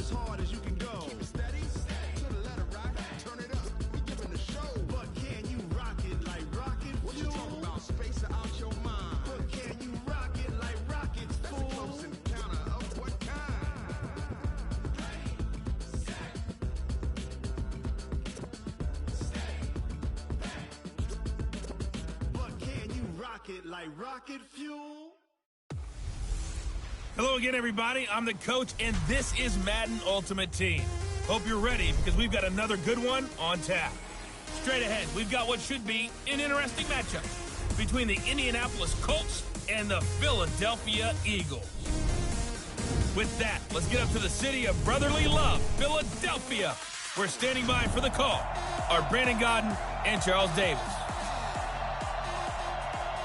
as hard as you can go. Keep it steady, to the letter right, turn it up, we giving the show. But can you rock it like rocket fuel? What you talking about, space out your mind? But can you rock it like rockets, fool? That's a close encounter of what kind? But can you rock it like rocket fuel? Hello again, everybody. I'm the coach, and this is Madden Ultimate Team. Hope you're ready because we've got another good one on tap. Straight ahead, we've got what should be an interesting matchup between the Indianapolis Colts and the Philadelphia Eagles. With that, let's get up to the city of brotherly love, Philadelphia. We're standing by for the call are Brandon Gaudin and Charles Davis.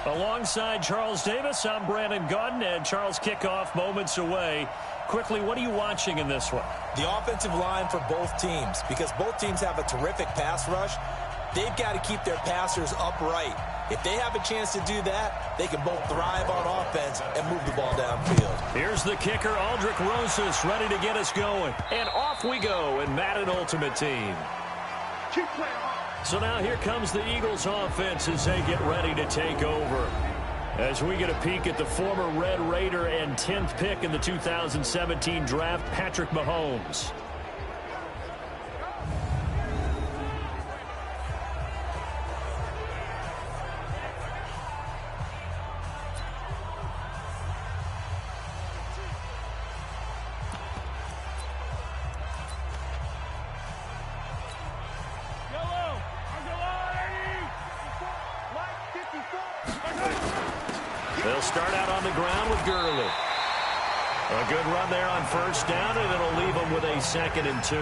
Alongside Charles Davis, I'm Brandon Gaudin, and Charles, kickoff moments away. Quickly, what are you watching in this one? The offensive line for both teams, because both teams have a terrific pass rush. They've got to keep their passers upright. If they have a chance to do that, they can both thrive on offense and move the ball downfield. Here's the kicker, Aldrick Rosas, ready to get us going. And off we go in Madden Ultimate Team. Keep playing hard. So now here comes the Eagles offense as they get ready to take over. As we get a peek at the former Red Raider and 10th pick in the 2017 draft, Patrick Mahomes. They'll start out on the ground with Gurley. A good run there on first down, and it'll leave them with a 2nd and 2.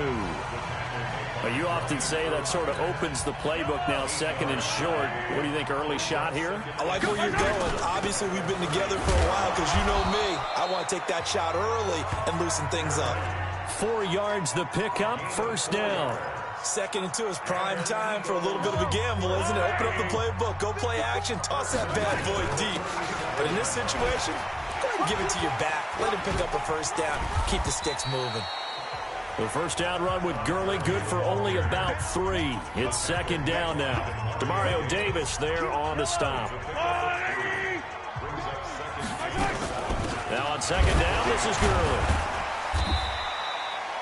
Well, you often say that sort of opens the playbook now, 2nd and short. What do you think, early shot here? I like where you're going. Obviously, we've been together for a while because you know me. I want to take that shot early and loosen things up. 4 yards the pickup, first down. 2nd and 2 is prime time for a little bit of a gamble, isn't it? Open up the playbook, go play action, toss that bad boy deep. But in this situation, go ahead and give it to your back. Let him pick up a first down. Keep the sticks moving. The first down run with Gurley, good for only about 3. It's 2nd down now. Demario Davis there on the stop. Now on 2nd down, this is Gurley.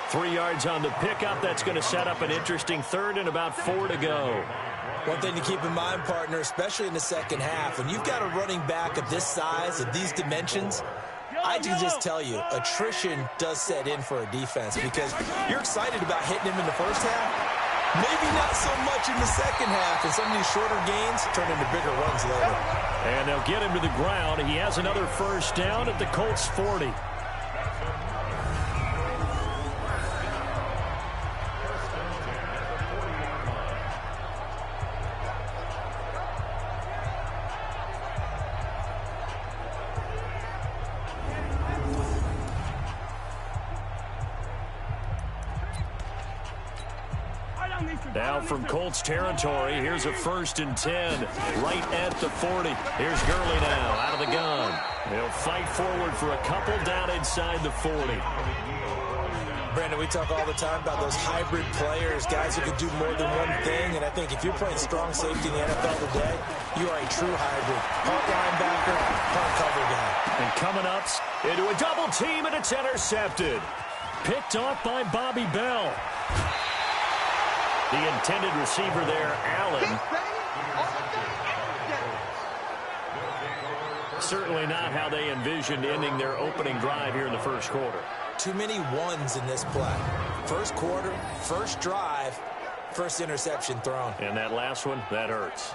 3 yards on the pickup. That's going to set up an interesting 3rd and about 4 to go. One thing to keep in mind, partner, especially in the second half, when you've got a running back of this size, of these dimensions, I can just tell you, attrition does set in for a defense because you're excited about hitting him in the first half. Maybe not so much in the second half, and some of these shorter gains turn into bigger runs later. And they'll get him to the ground. He has another first down at the Colts 40. Now from Colts territory, here's a 1st and 10, right at the 40. Here's Gurley now, out of the gun. He'll fight forward for a couple down inside the 40. Brandon, we talk all the time about those hybrid players, guys who can do more than one thing, and I think if you're playing strong safety in the NFL today, you are a true hybrid. Part linebacker, part cover guy. And coming up into a double team, and it's intercepted. Picked off by Bobby Bell. The intended receiver there, Allen. Certainly not how they envisioned ending their opening drive here in the first quarter. Too many ones in this play. First quarter, first drive, first interception thrown. And that last one, that hurts.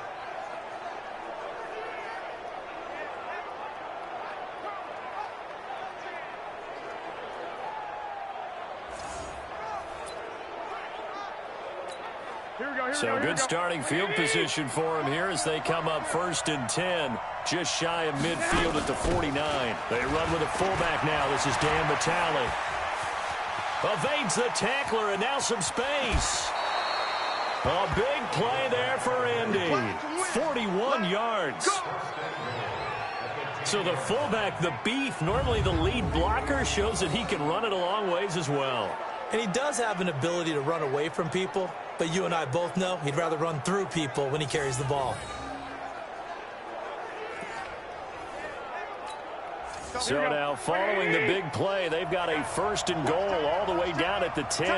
So good starting field position for him here as they come up 1st and 10, just shy of midfield at the 49. They run with a fullback now. This is Dan Vitale. Evades the tackler, and now some space. A big play there for Indy. 41 yards. So the fullback, the beef, normally the lead blocker, shows that he can run it a long ways as well. And he does have an ability to run away from people, but you and I both know he'd rather run through people when he carries the ball. So now, following the big play, they've got a 1st and goal all the way down at the 10.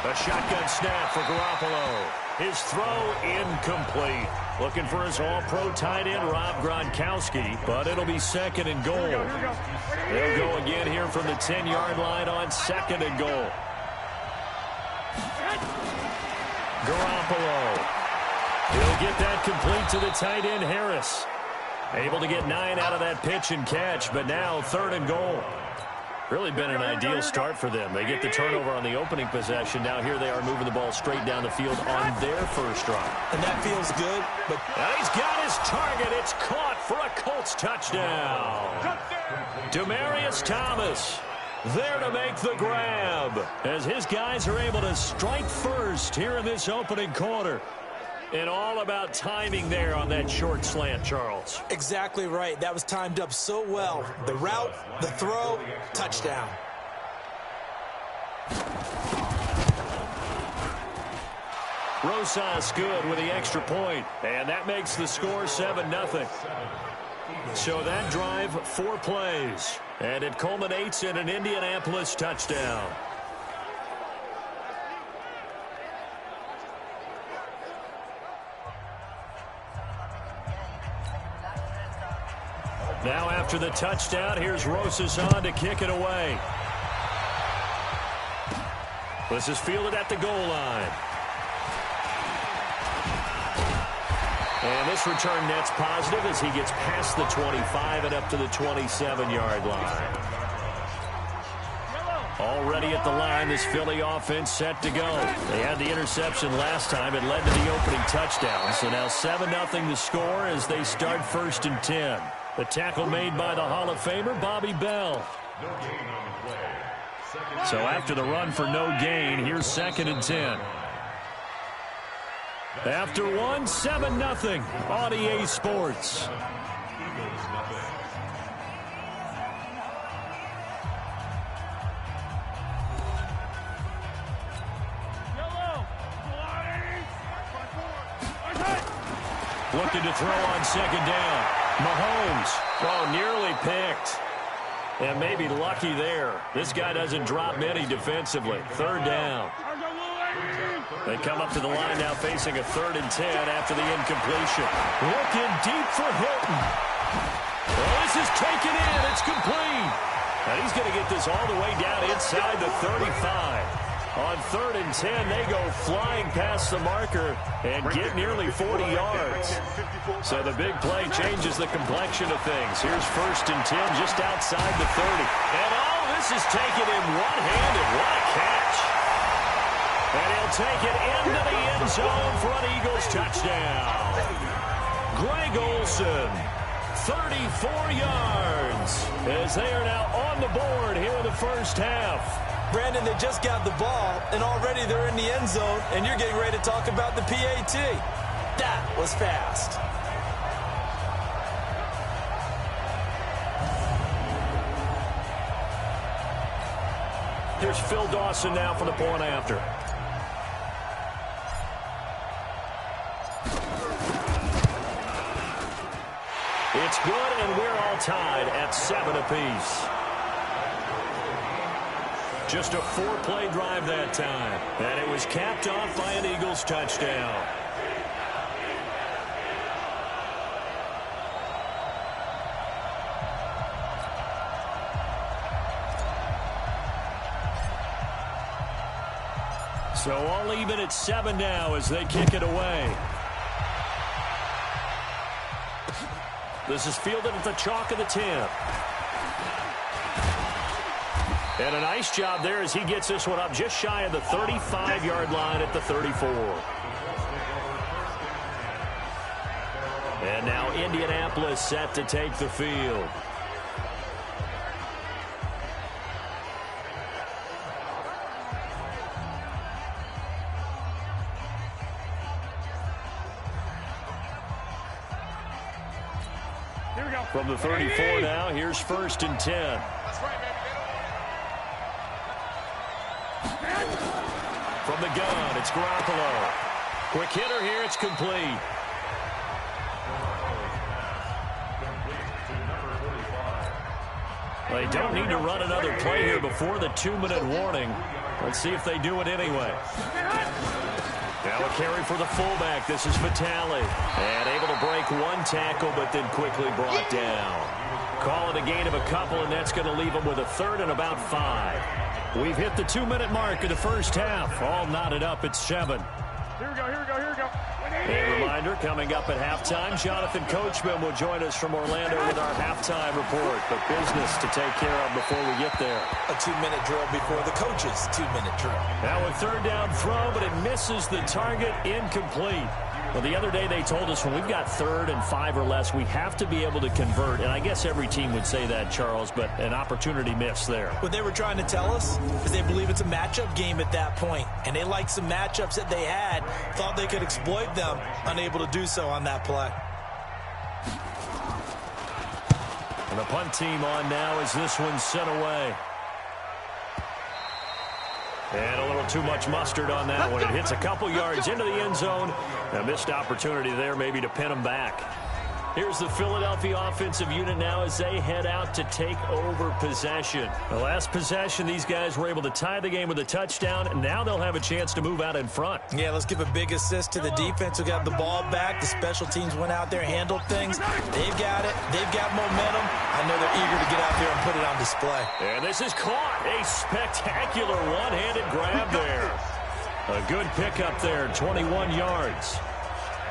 A shotgun snap for Garoppolo. His throw incomplete. Looking for his all-pro tight end, Rob Gronkowski, but it'll be 2nd and goal. They'll go again here from the 10-yard line on 2nd and goal. Garoppolo. He'll get that complete to the tight end, Harris. Able to get 9 out of that pitch and catch, but now 3rd and goal. Really been an ideal start for them. They get the turnover on the opening possession. Now here they are moving the ball straight down the field on their first drive. And that feels good. But he's got his target. It's caught for a Colts touchdown. Demaryius Thomas there to make the grab as his guys are able to strike first here in this opening quarter. And all about timing there on that short slant, Charles. Exactly right. That was timed up so well. The route, the throw, touchdown. Rosas good with the extra point. And that makes the score 7-0. So that drive, 4 plays. And it culminates in an Indianapolis touchdown. Now after the touchdown, here's Rosas on to kick it away. This is fielded at the goal line. And this return net's positive as he gets past the 25 and up to the 27-yard line. Already at the line, this Philly offense set to go. They had the interception last time. It led to the opening touchdown. So now 7-0 the score as they start 1st and 10. The tackle made by the Hall of Famer, Bobby Bell. So after the run for no gain, here's 2nd and 10. After 7-0 on EA Sports. Looking to throw on 2nd down. Mahomes, nearly picked. And maybe lucky there. This guy doesn't drop many defensively. 3rd down. They come up to the line now facing a 3rd and 10 after the incompletion. Looking deep for Hilton. Well, this is taken in. It's complete. And he's going to get this all the way down inside the 35. On 3rd and 10, they go flying past the marker and get nearly 40 yards. So the big play changes the complexion of things. Here's 1st and 10 just outside the 30. And all this is taken in one-handed. What a catch. And he'll take it into the end zone for an Eagles touchdown. Greg Olsen, 34 yards, as they are now on the board here in the first half. Brandon, they just got the ball, and already they're in the end zone, and you're getting ready to talk about the PAT. That was fast. Here's Phil Dawson now for the point after. It's good, and we're all tied at 7 apiece. Just a 4-play drive that time. And it was capped off by an Eagles touchdown. So all even at 7 now as they kick it away. This is fielded at the chalk of the 10. And a nice job there as he gets this one up just shy of the 35-yard line at the 34. And now Indianapolis set to take the field. From the 34 now, here's 1st and 10. From the gun, it's Garoppolo. Quick hitter here, it's complete. They don't need to run another play here before the 2-minute warning. Let's see if they do it anyway. Now a carry for the fullback. This is Vitale. And able to break one tackle, but then quickly brought down. Call it a gain of a couple, and that's going to leave them with a third and about 5. We've hit the 2-minute mark of the first half. All knotted up at 7. Here we go. A reminder, coming up at halftime, Jonathan Coachman will join us from Orlando with our halftime report. But business to take care of before we get there. A 2-minute drill before the coach's 2-minute drill. Now a third down throw, but it misses the target, incomplete. Well, the other day they told us when we've got 3rd and 5 or less, we have to be able to convert. And I guess every team would say that, Charles, but an opportunity missed there. What they were trying to tell us is they believe it's a matchup game at that point. And they liked some matchups that they had, thought they could exploit them, unable to do so on that play. And the punt team on now as this one's sent away. And a little too much mustard on that one. It hits a couple yards into the end zone. A missed opportunity there maybe to pin them back. Here's the Philadelphia offensive unit now as they head out to take over possession. The last possession, these guys were able to tie the game with a touchdown, and now they'll have a chance to move out in front. Yeah, let's give a big assist to the defense who got the ball back. The special teams went out there, handled things. They've got it. They've got momentum. I know they're eager to get out there and put it on display. And this is caught. A spectacular one-handed grab there. A good pickup there, 21 yards.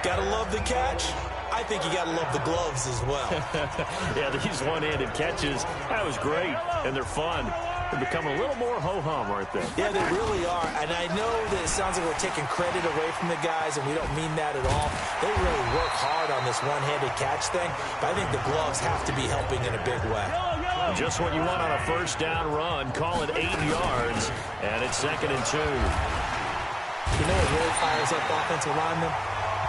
Gotta love the catch. I think you got to love the gloves as well. Yeah, these one-handed catches, that was great, and they're fun. They're becoming a little more ho-hum, aren't they? Yeah, they really are, and I know that it sounds like we're taking credit away from the guys, and we don't mean that at all. They really work hard on this one-handed catch thing, but I think the gloves have to be helping in a big way. Just what you want on a first down run. Call it 8 yards, and it's 2nd and 2. You know what really fires up offensive linemen?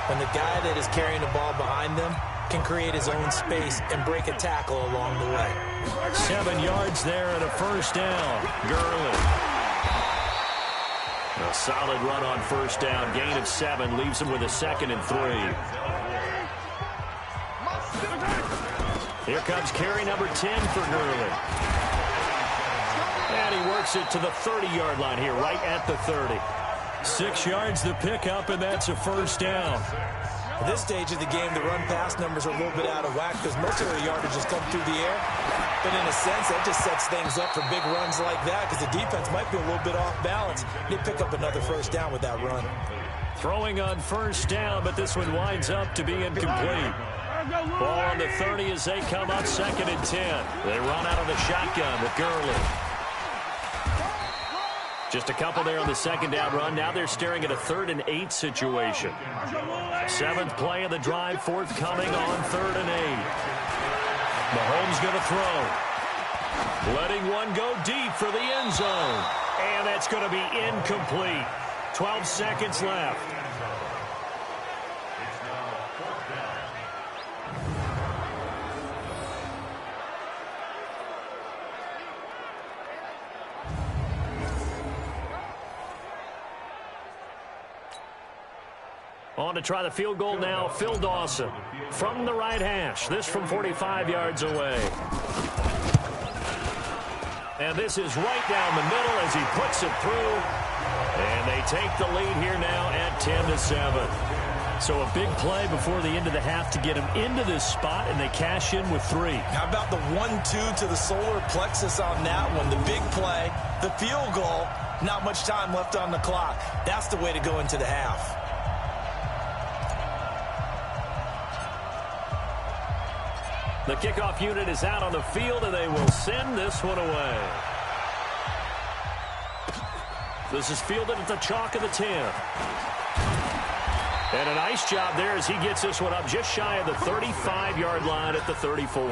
When the guy that is carrying the ball behind them can create his own space and break a tackle along the way. 7 yards there and a first down. Gurley. A solid run on first down. Gain of 7 leaves him with a 2nd and 3. Here comes carry number 10 for Gurley. And he works it to the 30-yard line here, right at the 30. 6 yards the pickup, and that's a first down. At this stage of the game, the run-pass numbers are a little bit out of whack because most of their yardage has come through the air. But in a sense, that just sets things up for big runs like that because the defense might be a little bit off balance. They pick up another first down with that run. Throwing on first down, but this one winds up to be incomplete. Ball on the 30 as they come up 2nd and 10. They run out of the shotgun with Gurley. Just a couple there on the 2nd down run. Now they're staring at a 3rd and 8 situation. 7th play of the drive, forthcoming on 3rd and 8. Mahomes going to throw. Letting one go deep for the end zone. And that's going to be incomplete. 12 seconds left. On to try the field goal now, Phil Dawson from the right hash. This from 45 yards away. And this is right down the middle as he puts it through. And they take the lead here now at 10-7. So a big play before the end of the half to get him into this spot, and they cash in with 3. How about the 1-2 to the solar plexus on that one? The big play, the field goal, not much time left on the clock. That's the way to go into the half. The kickoff unit is out on the field, and they will send this one away. This is fielded at the chalk of the 10. And a nice job there as he gets this one up just shy of the 35-yard line at the 34.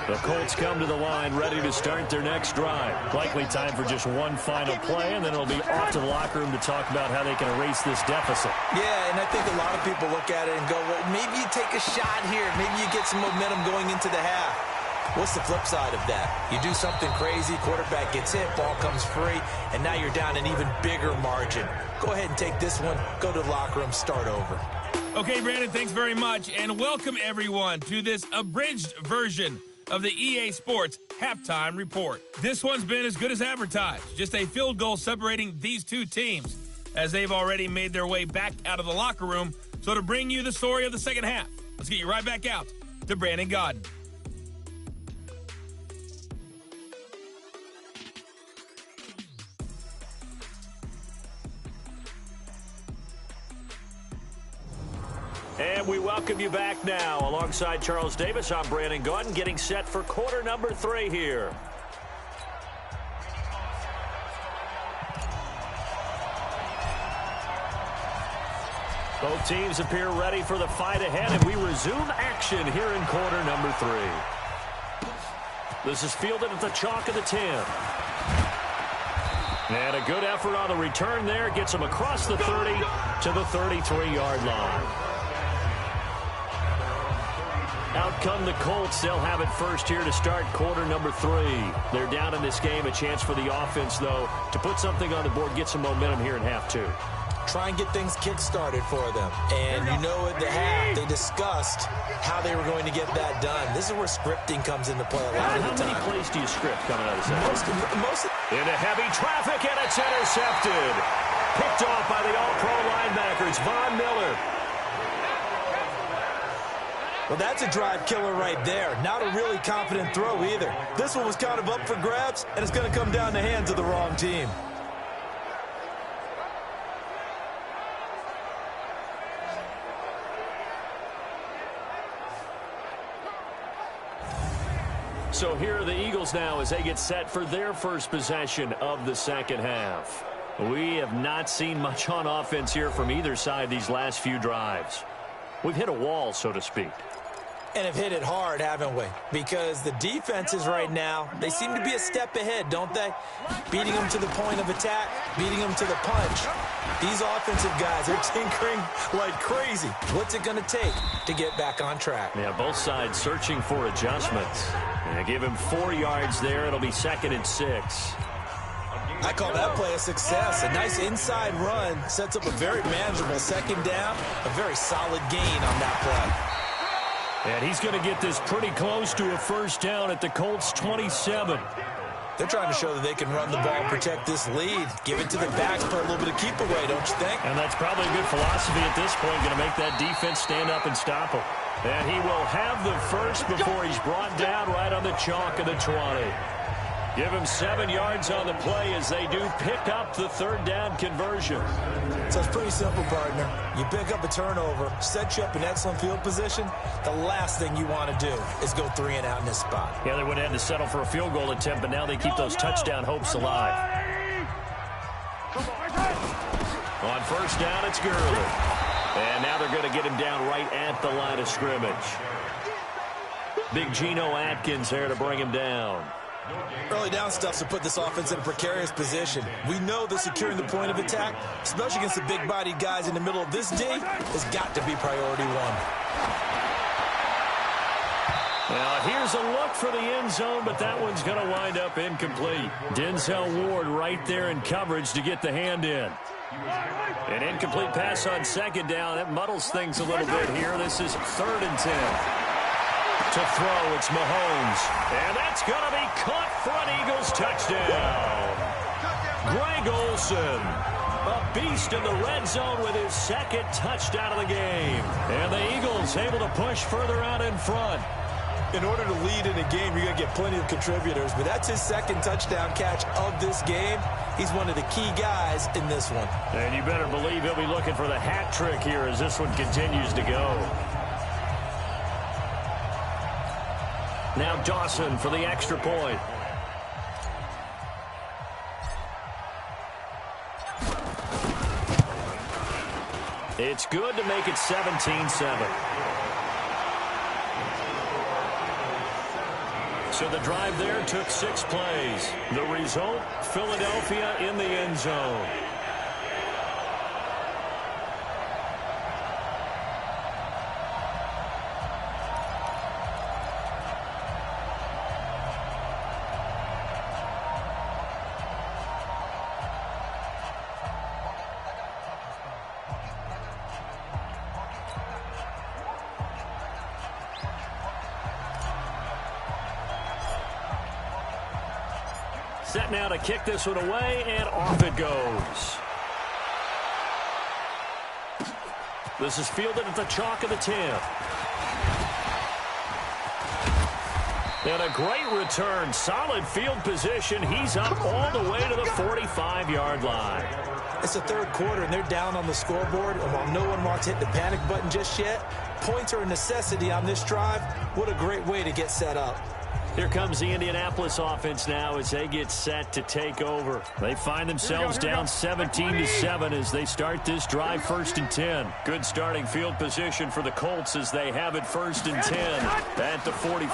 The Colts come to the line ready to start their next drive. Likely time for just one final play, and then it'll be off to the locker room to talk about how they can erase this deficit. Yeah, and I think a lot of people look at it and go, well, maybe you take a shot here. Maybe you get some momentum going into the half. What's the flip side of that? You do something crazy, quarterback gets hit, ball comes free, and now you're down an even bigger margin. Go ahead and take this one, go to the locker room, start over. Okay, Brandon, thanks very much, and welcome everyone to this abridged version of the EA Sports Halftime Report. This one's been as good as advertised. Just a field goal separating these two teams as they've already made their way back out of the locker room. So to bring you the story of the second half, let's get you right back out to Brandon Gaudin. And we welcome you back now. Alongside Charles Davis, I'm Brandon Gaudin, getting set for quarter number 3 here. Both teams appear ready for the fight ahead, and we resume action here in quarter number 3. This is fielded at the chalk of the 10. And a good effort on the return there. Gets him across the 30 to the 33-yard line. Out come the Colts. They'll have it first here to start quarter number 3. They're down in this game. A chance for the offense, though, to put something on the board, get some momentum here in half 2. Try and get things kick-started for them. And you know at the half, they discussed how they were going to get that done. This is where scripting comes into play a lot of the time. How many plays do you script coming out of this? Most into heavy traffic, and it's intercepted. Picked off by the all-pro linebackers, Von Miller. Well, that's a drive killer right there. Not a really confident throw either. This one was kind of up for grabs, and it's going to come down the hands of the wrong team. So here are the Eagles now as they get set for their first possession of the second half. We have not seen much on offense here from either side these last few drives. We've hit a wall, so to speak. And have hit it hard, haven't we? Because the defenses right now, they seem to be a step ahead, don't they? Beating them to the point of attack, beating them to the punch. These offensive guys are tinkering like crazy. What's it going to take to get back on track? Yeah, both sides searching for adjustments. And they give him 4 yards there. It'll be 2nd and 6. I call that play a success. A nice inside run sets up a very manageable second down, a very solid gain on that play. And he's going to get this pretty close to a first down at the Colts 27. They're trying to show that they can run the ball and protect this lead. Give it to the backs for a little bit of keep away, don't you think? And that's probably a good philosophy at this point, going to make that defense stand up and stop him. And he will have the first before he's brought down right on the chalk of the 20. Give him 7 yards on the play as they do pick up the third down conversion. So it's pretty simple, partner. You pick up a turnover, set you up in excellent field position. The last thing you want to do is go 3 and out in this spot. Yeah, they would have had to settle for a field goal attempt, but now they keep those touchdown hopes alive. On first down, it's Gurley. And now they're going to get him down right at the line of scrimmage. Big Geno Atkins there to bring him down. Early down stuff to put this offense in a precarious position. We know that securing the point of attack, especially against the big-bodied guys in the middle of this D, has got to be priority 1. Now, here's a look for the end zone, but that one's going to wind up incomplete. Denzel Ward right there in coverage to get the hand in. An incomplete pass on second down. That muddles things a little bit here. This is 3rd and 10. To throw, it's Mahomes. And that's going to be caught for an Eagles touchdown. Greg Olsen, a beast in the red zone with his 2nd touchdown of the game. And the Eagles able to push further out in front. In order to lead in a game, you're going to get plenty of contributors, but that's his 2nd touchdown catch of this game. He's one of the key guys in this one. And you better believe he'll be looking for the hat trick here as this one continues to go. Now Dawson for the extra point. It's good to make it 17-7. So the drive there took 6 plays. The result, Philadelphia in the end zone. set now to kick this one away, and off it goes. This is fielded at the chalk of the 10. And a great return. Solid field position. He's up all the way to the 45-yard line. It's the third quarter, and they're down on the scoreboard. And while no one wants to hit the panic button just yet, points are a necessity on this drive. What a great way to get set up. Here comes the Indianapolis offense now as they get set to take over. They find themselves down 17-7 as they start this drive 1st and 10. Good starting field position for the Colts as they have it 1st and 10 at the 45.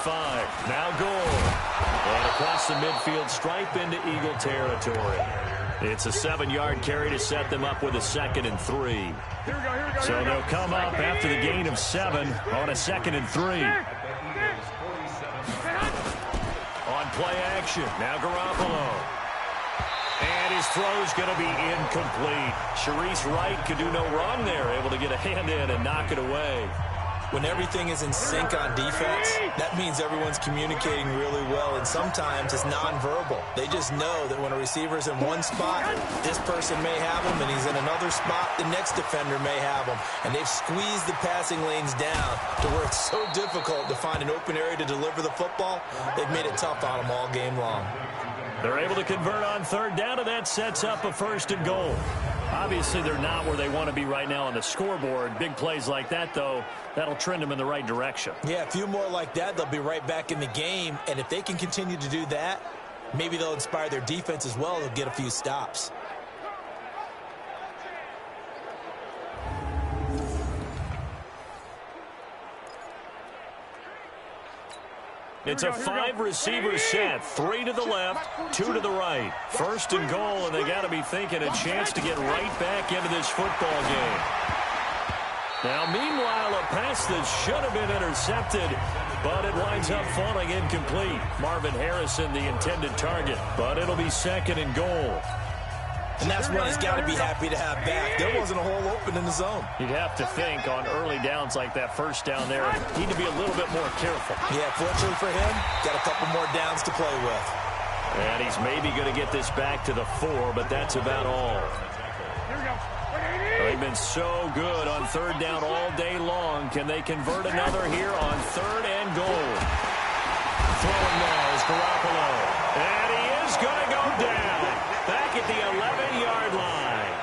Now goal. And across the midfield stripe into Eagle territory. It's a 7-yard carry to set them up with a 2nd and 3. So they'll come up after the gain of 7 on a 2nd and 3. On play action, now Garoppolo. And his throw's going to be incomplete. Sharice Wright could do no wrong there, able to get a hand in and knock it away. When everything is in sync on defense, that means everyone's communicating really well, and sometimes it's nonverbal. They just know that when a receiver's in one spot, this person may have him, and he's in another spot, the next defender may have him. And they've squeezed the passing lanes down to where it's so difficult to find an open area to deliver the football. They've made it tough on them all game long. They're able to convert on 3rd down, and that sets up a 1st and goal. Obviously, they're not where they want to be right now on the scoreboard. Big plays like that, though, that'll trend them in the right direction. Yeah, a few more like that, they'll be right back in the game. And if they can continue to do that, maybe they'll inspire their defense as well. They'll get a few stops. It's a 5-receiver set. 3 to the left, 2 to the right. 1st and goal, and they got to be thinking a chance to get right back into this football game. Now, meanwhile, a pass that should have been intercepted, but it winds up falling incomplete. Marvin Harrison, the intended target, but it'll be 2nd and goal. And that's what he's got to be happy to have back. There wasn't a hole open in the zone. You'd have to think on early downs like that 1st down there, need to be a little bit more careful. Yeah, fortunately for him, got a couple more downs to play with. And he's maybe going to get this back to the 4, but that's about all. They've been so good on 3rd down all day long. Can they convert another here on 3rd and goal? Throwing now is Garoppolo. And he is going to go down. Back at the 11-yard line.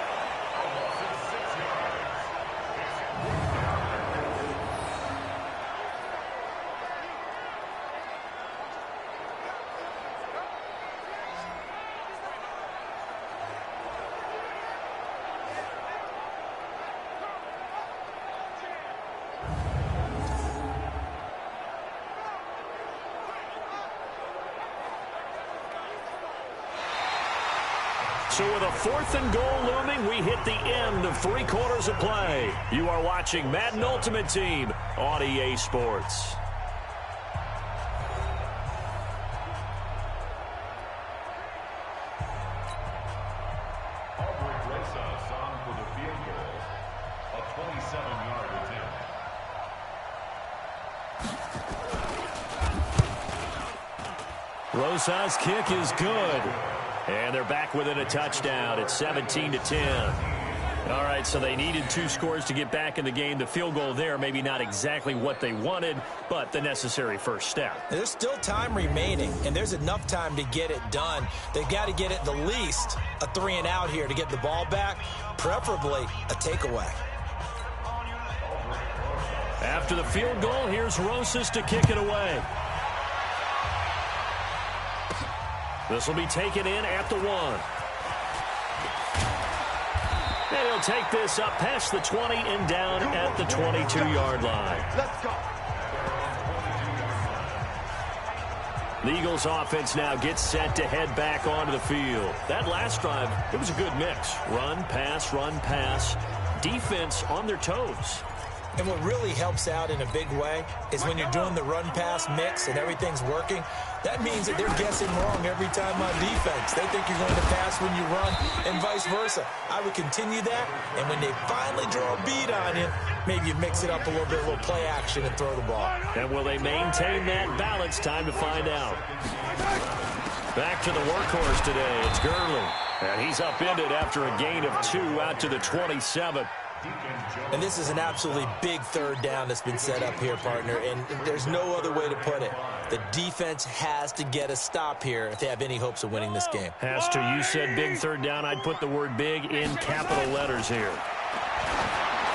So with a 4th and goal looming, we hit the end of 3 quarters of play. You are watching Madden Ultimate Team on EA Sports. Rosas' kick is good. And they're back within a touchdown. It's 17-10. All right, so they needed 2 scores to get back in the game. The field goal there, maybe not exactly what they wanted, but the necessary first step. There's still time remaining, and there's enough time to get it done. They've got to get at the least a 3-and-out here to get the ball back, preferably a takeaway. After the field goal, here's Rosas to kick it away. This will be taken in at the 1. And he'll take this up past the 20 and down at the 22-yard line. Let's go. The Eagles offense now gets set to head back onto the field. That last drive, it was a good mix. Run, pass, defense on their toes. And what really helps out in a big way is when you're doing the run-pass mix and everything's working, that means that they're guessing wrong every time on defense. They think you're going to pass when you run and vice versa. I would continue that, and when they finally draw a bead on you, maybe you mix it up a little bit, a little play action and throw the ball. And will they maintain that balance? Time to find out. Back to the workhorse today. It's Gurley. And he's upended after a gain of 2 out to the 27. And this is an absolutely big third down that's been set up here, partner, and there's no other way to put it. The defense has to get a stop here if they have any hopes of winning this game. Has to. You said big third down. I'd put the word big in capital letters here.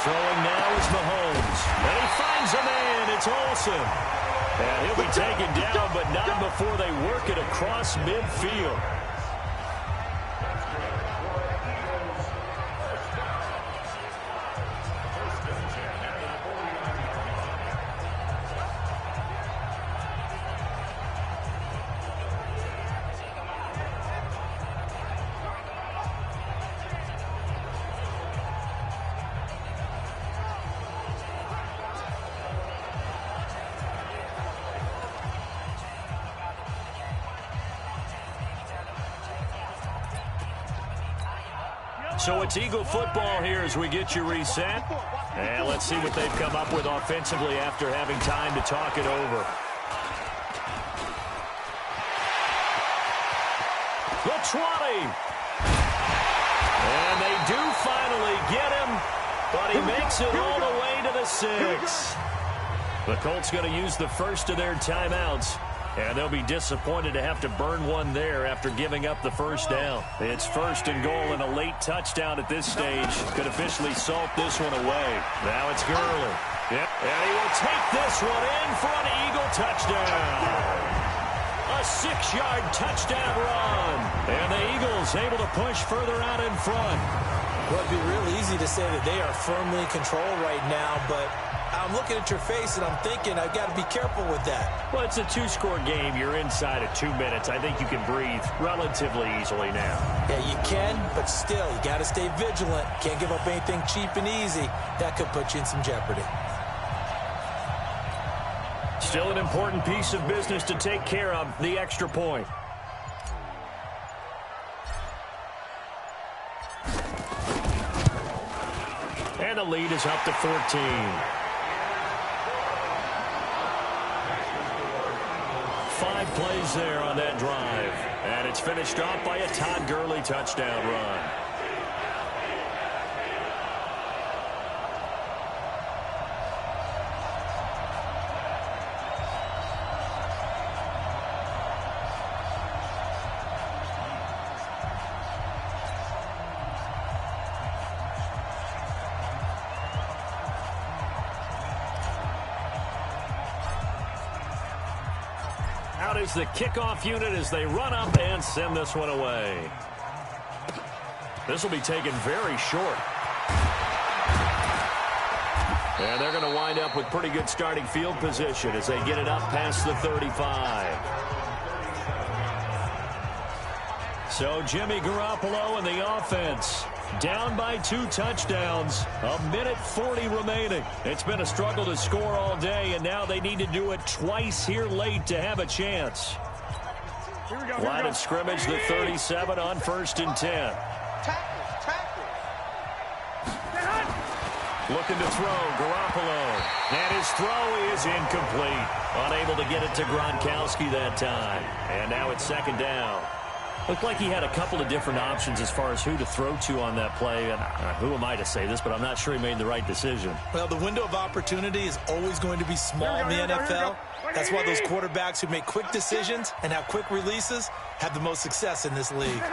Throwing now is Mahomes. And he finds a man. It's Olsen. And he'll be taken down, but not before they work it across midfield. So it's Eagle football here as we get you reset. And let's see what they've come up with offensively after having time to talk it over. The 20. And they do finally get him, but he makes it all the way to the 6. The Colts going to use the first of their timeouts. And they'll be disappointed to have to burn one there after giving up the first down. It's 1st and goal and a late touchdown at this stage. Could officially salt this one away. Now it's Gurley. Yep. And he will take this one in for an Eagle touchdown. A 6-yard touchdown run. And the Eagles able to push further out in front. Well, it'd be real easy to say that they are firmly in control right now, but I'm looking at your face and I'm thinking I've got to be careful with that. Well, it's a 2-score game. You're inside of 2 minutes. I think you can breathe relatively easily now. Yeah, you can, but still, you got to stay vigilant. Can't give up anything cheap and easy. That could put you in some jeopardy. Still an important piece of business to take care of, the extra point. And the lead is up to 14. 5 plays there on that drive. And it's finished off by a Todd Gurley touchdown run. Out is the kickoff unit as they run up and send this one away. This will be taken very short. And they're going to wind up with pretty good starting field position as they get it up past the 35. So Jimmy Garoppolo and the offense down by 2 touchdowns. 1:40 remaining. It's been a struggle to score all day, and now they need to do it twice here late to have a chance. Line of scrimmage, the 37 on 1st and 10. Looking to throw, Garoppolo. And his throw is incomplete. Unable to get it to Gronkowski that time. And now it's 2nd down. Looked like he had a couple of different options as far as who to throw to on that play. And who am I to say this, but I'm not sure he made the right decision. Well, the window of opportunity is always going to be small in the NFL. That's why those quarterbacks who make quick decisions and have quick releases have the most success in this league.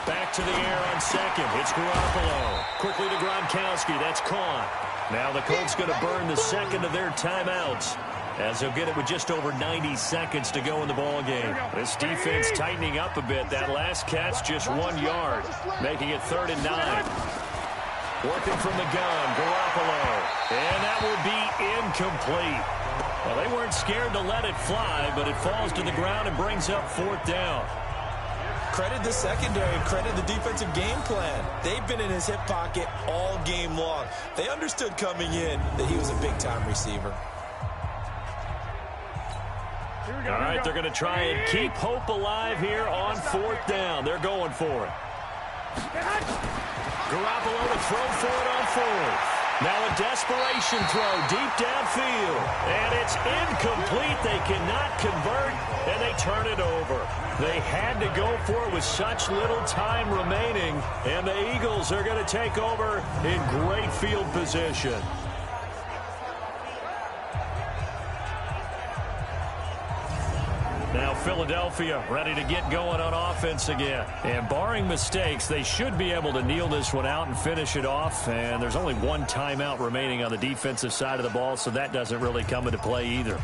Back to the air on 2nd. It's Garoppolo. Quickly to Gronkowski. That's caught. Now the Colts going to burn the 2nd of their timeouts, as they'll get it with just over 90 seconds to go in the ball game. This defense tightening up a bit. That last catch just 1 yard, making it 3rd and 9. Working from the gun, Garoppolo. And that will be incomplete. Well, they weren't scared to let it fly, but it falls to the ground and brings up 4th down. Credit the secondary, credit the defensive game plan. They've been in his hip pocket all game long. They understood coming in that he was a big-time receiver. All right, they're going to try and keep hope alive here on 4th down. They're going for it. Garoppolo to throw for it on 4th. Now a desperation throw deep downfield. And it's incomplete. They cannot convert, and they turn it over. They had to go for it with such little time remaining, and the Eagles are going to take over in great field position. Now Philadelphia ready to get going on offense again. And barring mistakes, they should be able to kneel this one out and finish it off. And there's only one timeout remaining on the defensive side of the ball, so that doesn't really come into play either.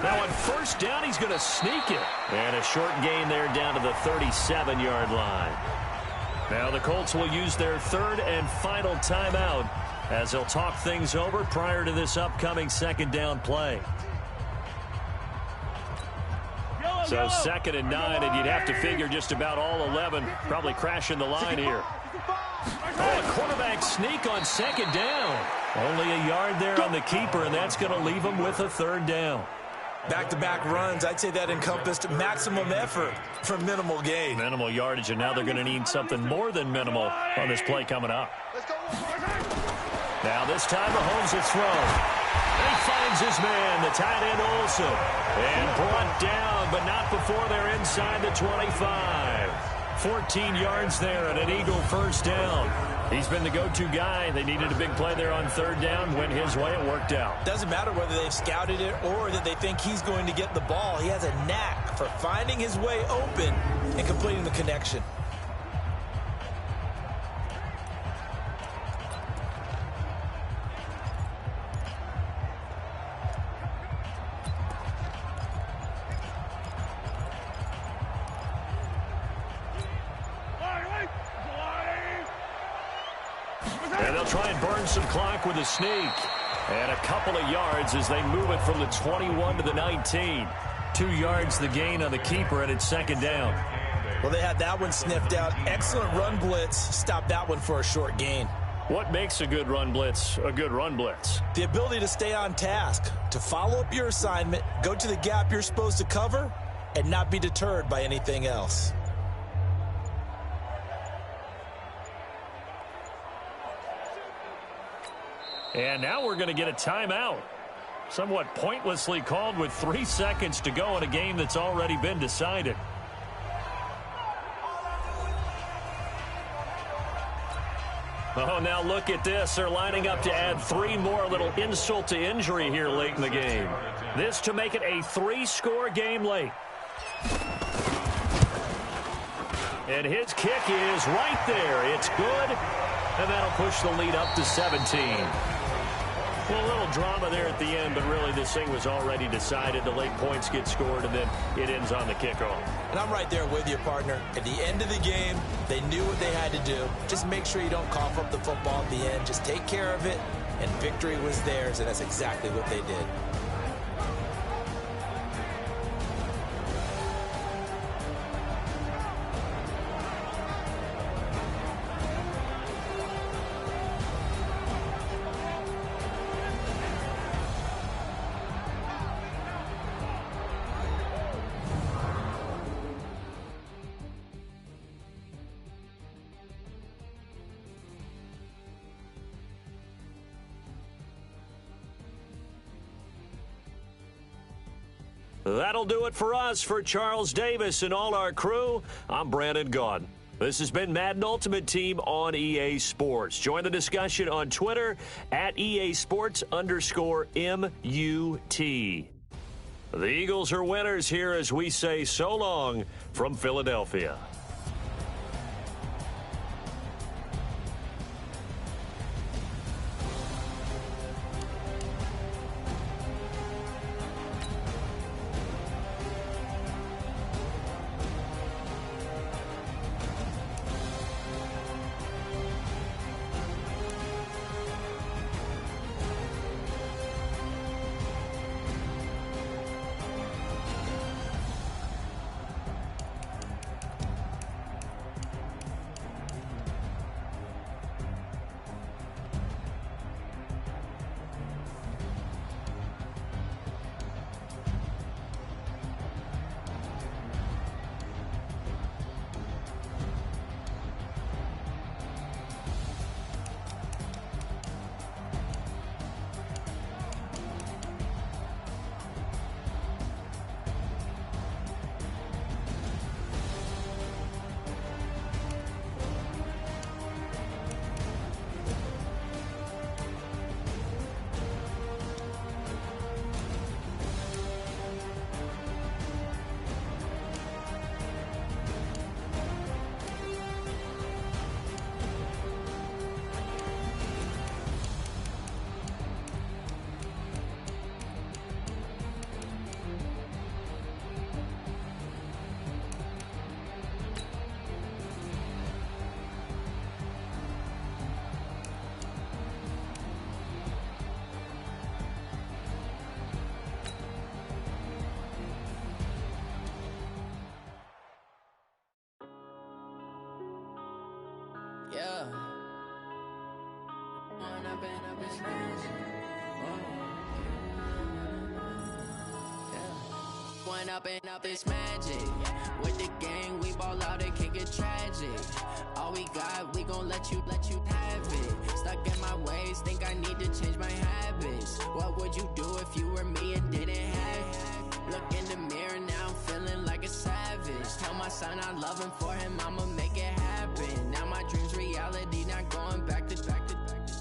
Now on first down, he's going to sneak it. And a short gain there down to the 37-yard line. Now the Colts will use their third and final timeout as they'll talk things over prior to this upcoming second down play. So second and 9, and you'd have to figure just about all 11 probably crashing the line here. Oh, a quarterback sneak on second down. Only a yard there on the keeper, and that's going to leave him with a third down. Back-to-back runs, I'd say that encompassed maximum effort for minimal gain. Minimal yardage, and now they're going to need something more than minimal on this play coming up. Now this time Mahomes will throw. He finds his man, the tight end Olsen. And brought down, but not before they're inside the 25. 14 yards there and an Eagle first down. He's been the go-to guy. They needed a big play there on third down. Went his way. It worked out. Doesn't matter whether they've scouted it or that they think he's going to get the ball. He has a knack for finding his way open and completing the connection. And they'll try and burn some clock with a sneak. And a couple of yards as they move it from the 21 to the 19. 2 yards the gain on the keeper, and it's second down. Well, they had that one sniffed out. Excellent run blitz. Stopped that one for a short gain. What makes a good run blitz a good run blitz? The ability to stay on task, to follow up your assignment, go to the gap you're supposed to cover, and not be deterred by anything else. And now we're going to get a timeout. Somewhat pointlessly called with 3 seconds to go in a game that's already been decided. Oh, now look at this. They're lining up to add 3 more, a little insult to injury here late in the game. This to make it a 3-score game late. And his kick is right there. It's good. And that'll push the lead up to 17. Well, a little drama there at the end, but really this thing was already decided. The late points get scored, and then it ends on the kickoff. And I'm right there with you, partner. At the end of the game, they knew what they had to do. Just make sure you don't cough up the football at the end. Just take care of it, and victory was theirs, and that's exactly what they did. That'll do it for us. For Charles Davis and all our crew, I'm Brandon Gaudin. This has been Madden Ultimate Team on EA Sports. Join the discussion on Twitter at EA Sports_MUT. The Eagles are winners here as we say so long from Philadelphia. Yeah. When I've been up, it's magic. Yeah. When up and up, it's magic. With the gang, we ball out, it can get tragic. All we got, we gon' let you have it. Stuck in my ways, think I need to change my habits. What would you do if you were me and didn't have it? Look in the mirror, now I'm feeling like a savage. Tell my son I love him, for him I'ma make it happen. Now my dream's reality, not going back to.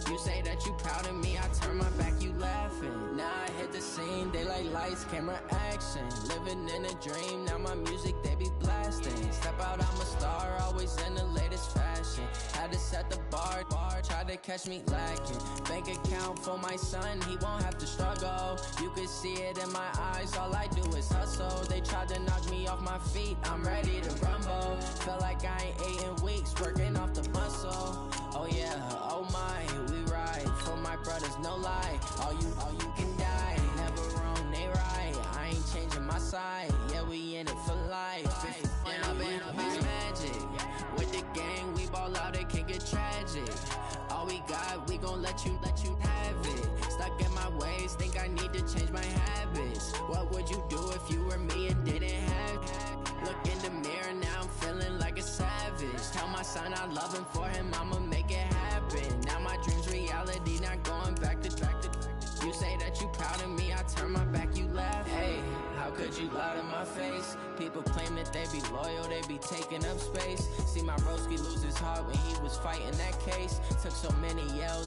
You say that you proud of me, I turn my back, you laughing. Now I hit the scene, daylight lights, camera action. Living in a dream, now my music, they be blasting. Step out, I'm a star, always in the latest fashion. Had to set the bar, try to catch me lacking. Bank account for my son, he won't have to struggle. You can see it in my eyes, all I do is hustle. They tried to knock me off my feet, I'm ready to rumble. Felt like I ain't ate in weeks, working off the muscle. Oh yeah, oh my, we ride for my brothers, no lie. All you can die, never wrong, they right. I ain't changing my side, yeah, we in it for life. When I've been up, it's magic. With the gang, we ball out, it can get tragic. All we got, we gon' let you have it. Stuck in my ways, think I need to change my habits. What would you do if you were me and didn't have it? Look in the mirror, now I'm feeling like a savage. Tell my son I love him, for him I'ma make it happen. Now my dream's reality, not going back to. You say that you proud of me, I turn my back, you laugh. Hey, how could you lie to my face? People claim that they be loyal, they be taking up space. See my broski lose his heart when he was fighting that case. Took so many yells.